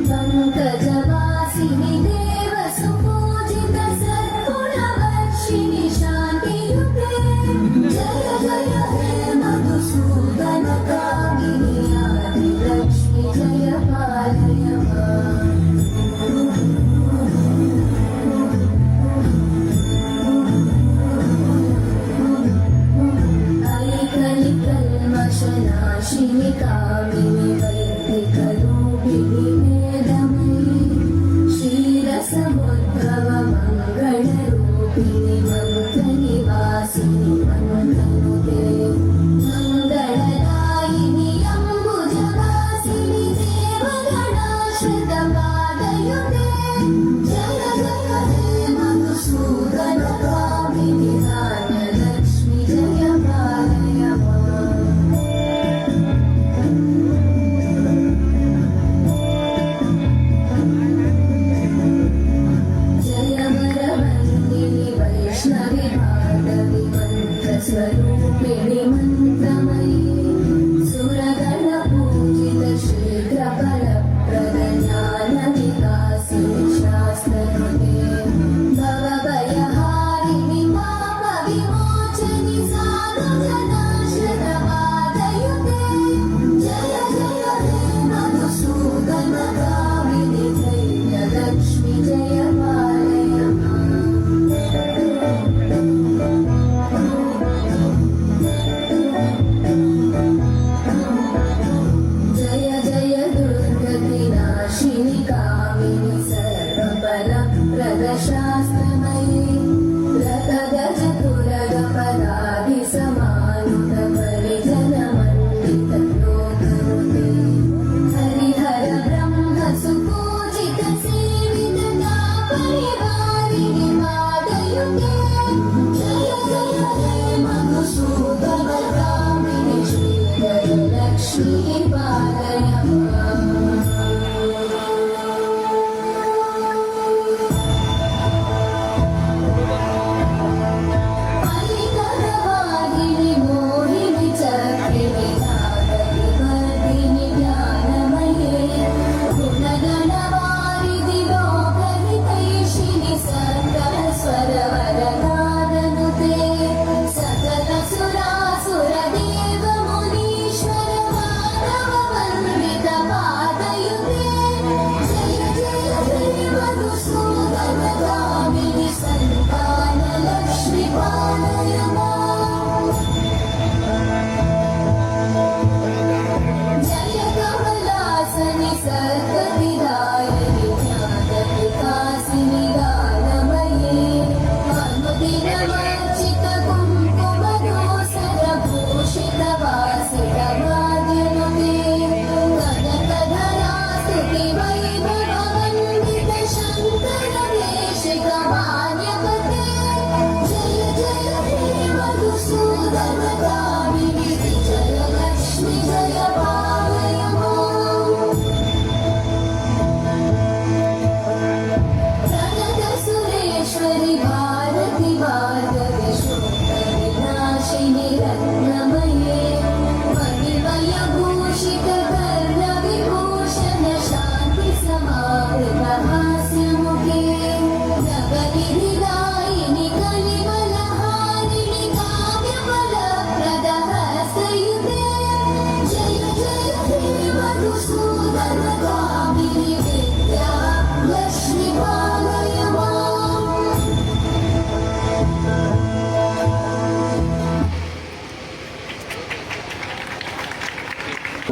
पङ्कजवासिनि देवसुपूजित सद्गुणवर्षिणि शान्तियुते जय जय हे मधुसूदनकामिनि आदिलक्ष्मि जय पालय माम्।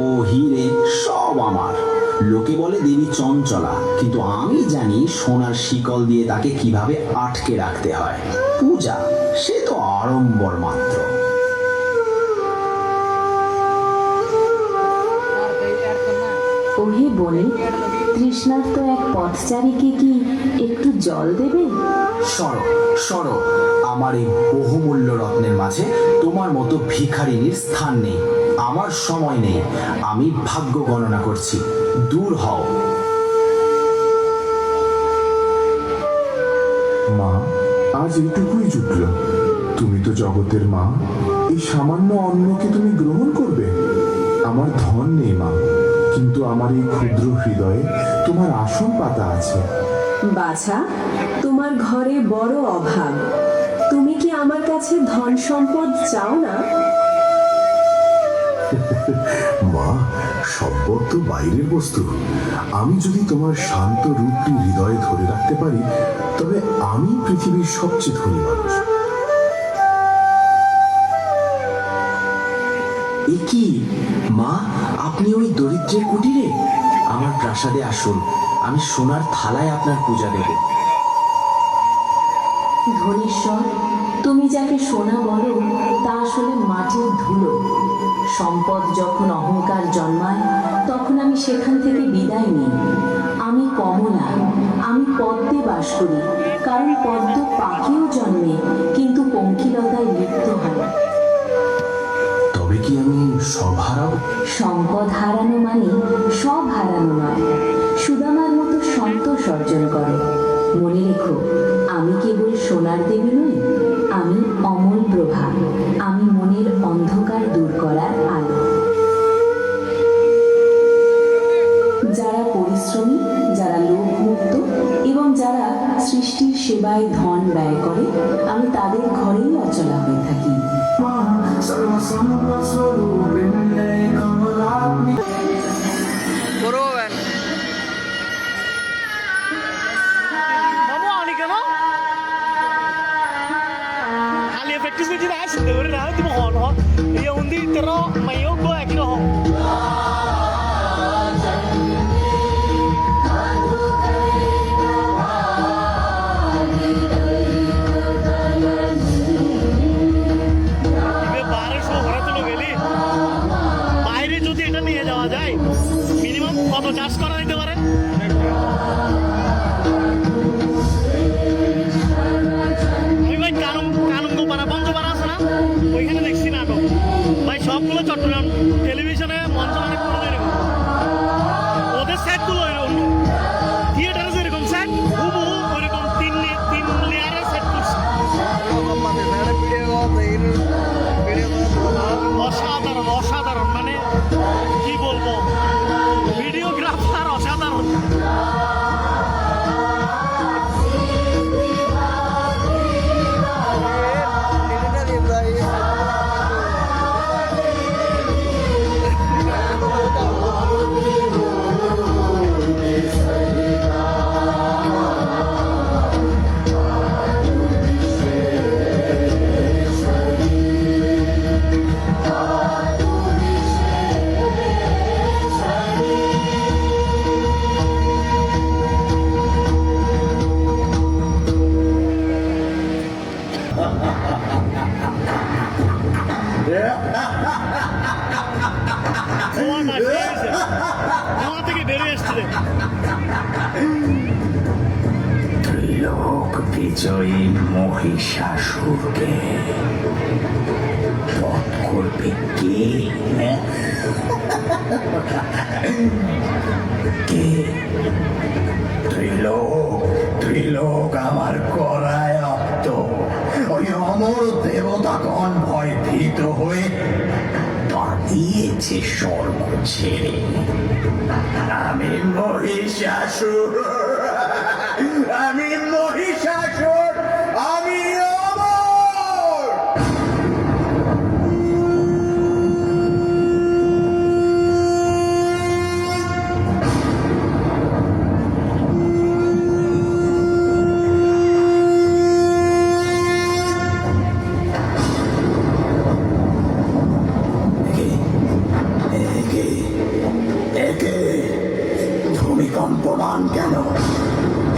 ও হিরে সব আমার। লোকে বলে দেবী চঞ্চলা, কিন্তু আমি জানি সোনার শিকল দিয়ে তাকে কিভাবে আটকে রাখতে হয়। পূজা সে তো আড়ম্বর মাত্র। ওহে বলে, তৃষ্ণার্ত এক পথচারীকে কি একটু জল দেবে? সরো সরো, আমার এই বহুমূল্য রত্নের মাঝে তোমার মতো ভিখারিনীর স্থান নেই। আমার সময় নেই, আমি ভাগ্য গণনা করছি। দূর হও। মা, আজ এইটুকুই জুটল। তুমি তো জগতের মা, এই সামান্য অন্নকে তুমি গ্রহণ করবে? আমার ধন নেই মা, কিন্তু আমার এই ক্ষুদ্র হৃদয়ে তোমার আসন পাতা আছে। বাছা, তোমার ঘরে বড় অভাব। তুমি কি আমার কাছে ধন সম্পদ চাও না? মা, সম্পদ তো বাইরের বস্তু। আমি যদি তোমার শান্ত রূপটি হৃদয়ে ধরে রাখতে পারি, তবে আমি পৃথিবীর সবচেয়ে ধনী মানুষ। এ কি মা, আপনি ওই দরিদ্রের কুটিরে? আমার প্রাসাদে আসুন, আমি সোনার থালায় আপনার পূজা দেব। ধনেশ্বর, তুমি যাকে সোনা বলো তা আসলে মাটির ধুলো। সম্পদ যখন অহংকার জন্মায়, তখন আমি সেখান থেকে বিদায় নিই। আমি কমলা, আমি পদ্মে বাস করি, কারণ পদ্ম পাকেও জন্মে, কিন্তু পঙ্কিলতায় লিপ্ত হয়। তবে কি আমি সব হারাবো? সম্পদ হারানো মানে সব হারানো নয়, সুদামার মতো সন্তোষ অর্জন করো। মনে রেখো, আমি কেবল সোনার দেবী নই, আমি অমল প্রভা। আমি মনের অন্ধকার দূর করার আলো। যারা পরিশ্রমী, যারা লোভমুক্ত এবং যারা সৃষ্টির সেবায় ধন ব্যয় করে, আমি তাদের ঘরেই অচলা হয়ে থাকি। কত চাষ করা যেতে পারে? আমি ভাই কানুঙ্গপাড়া পঞ্চপাড়া আছে না, ওইখানে দেখছি নাটক ভাই, সবগুলো চট্টগ্রাম টেলিভিশনে মঞ্চ অনেক করে এরকম। ওদের সেটগুলো এরকম, থিয়েটারে যেরকম সেট হুবহু ওইরকম তিন লেয়ারের সেট করছে। অসাধারণ অসাধারণ, মানে কি বলবো, ভিডিওগ্রাফার অসাধারণ। এসছে রে। ত্রিলোক বিজয়ী মহিষাসুরকে বধ করবে কে? কে? ত্রিলোক আমার করায় আপ্ত। ওই অমর দেবতাগণ ভয় ভীত হয়ে পালিয়েছে স্বর্গ ছেড়ে। আমি মহিষাসুর, আমি মহিষাসুর, আমি অমর। একে ভূমিকম্পমান কেন?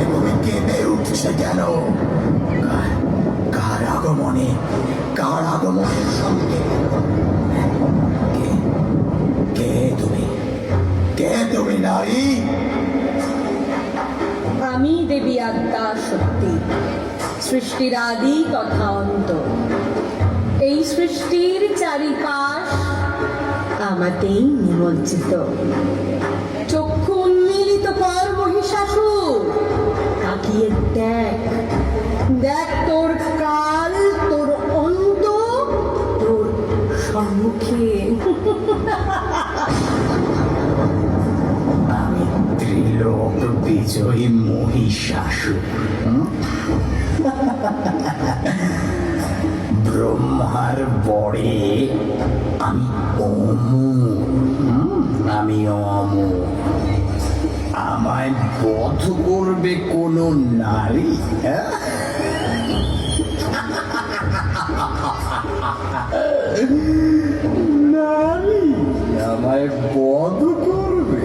এবং কেঁপে উঠছে কেন? কার আগমনের সঙ্গে? কে তুমি নারী? আমি দেবী আদ্যা শক্তি, সৃষ্টির আদি তথা অন্ত। এই সৃষ্টির চারিপাশ আমাতেই নিমজ্জিত। চক্ষু উন্মিলিত কর মহিষাসুর, তাকিয়ে দেখ, দেখ তোর কাল, তোর অন্ত তোর সম্মুখে। আমি ত্রিলোক বিজয়ী মহিষাসুর, ব্রহ্মার বরে আমি অমর। আমায় বধ করবে কোন নারী? নারী আমায় বধ করবে?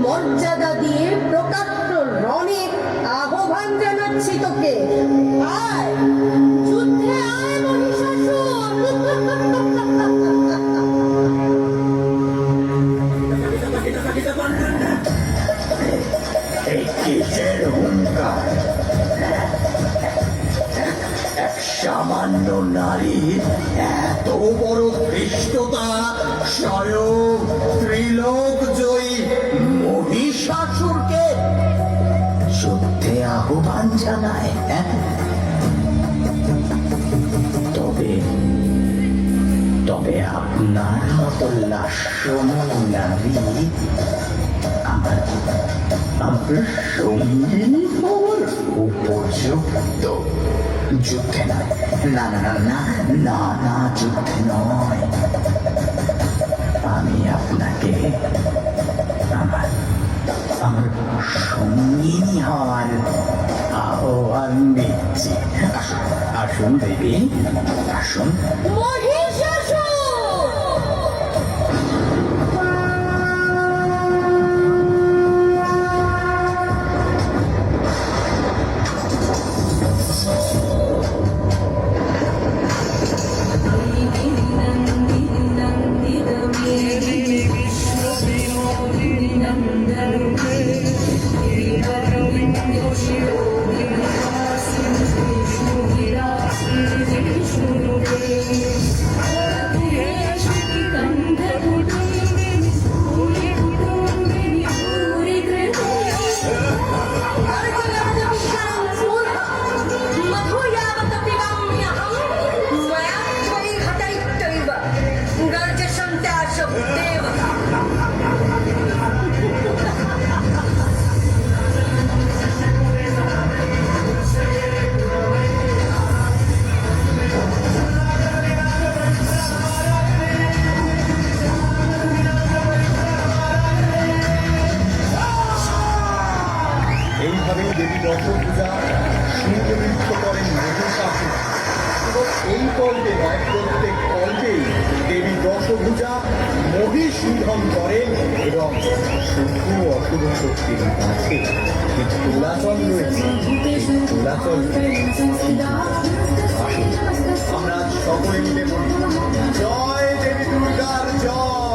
মর্যাদা দিয়ে প্রকাশ্য রণে আহ্বান জানাচ্ছি তোকে। আয়, যুদ্ধে আয় মহিষাসুর। এই কিসের হুঙ্কার? এক সামান্য নারীর এত বড় ধৃষ্টতা স্বয়ং ত্রিলোক জয়ী মহিষাসুরকে যুদ্ধে আহ্বান জানায়। তবে আপনার মতো লাস্যময় নারী আমার সঙ্গী হওয়ার উপযুক্ত। যুদ্ধে নয়, না, যুদ্ধে নয়। আমি আপনাকে আমার সঙ্গিনী হওয়ার আহ্বান দিচ্ছি। আসুন দেবী, আসুন। দশভূজা সিংহ নৃত্য করেন মহিষাসুর এবং এই কল্পে নয় প্রত্যেক কল্পেই দেবী দশভূজা মহিষ নিধন করেন এবং শুদ্ধ অশুভ শক্তির কাছে যে তুলাচল রয়েছে সেই তুলাচল আসুন আমরা সকলে মিলে বলি জয় দেবী দুর্গার জয়।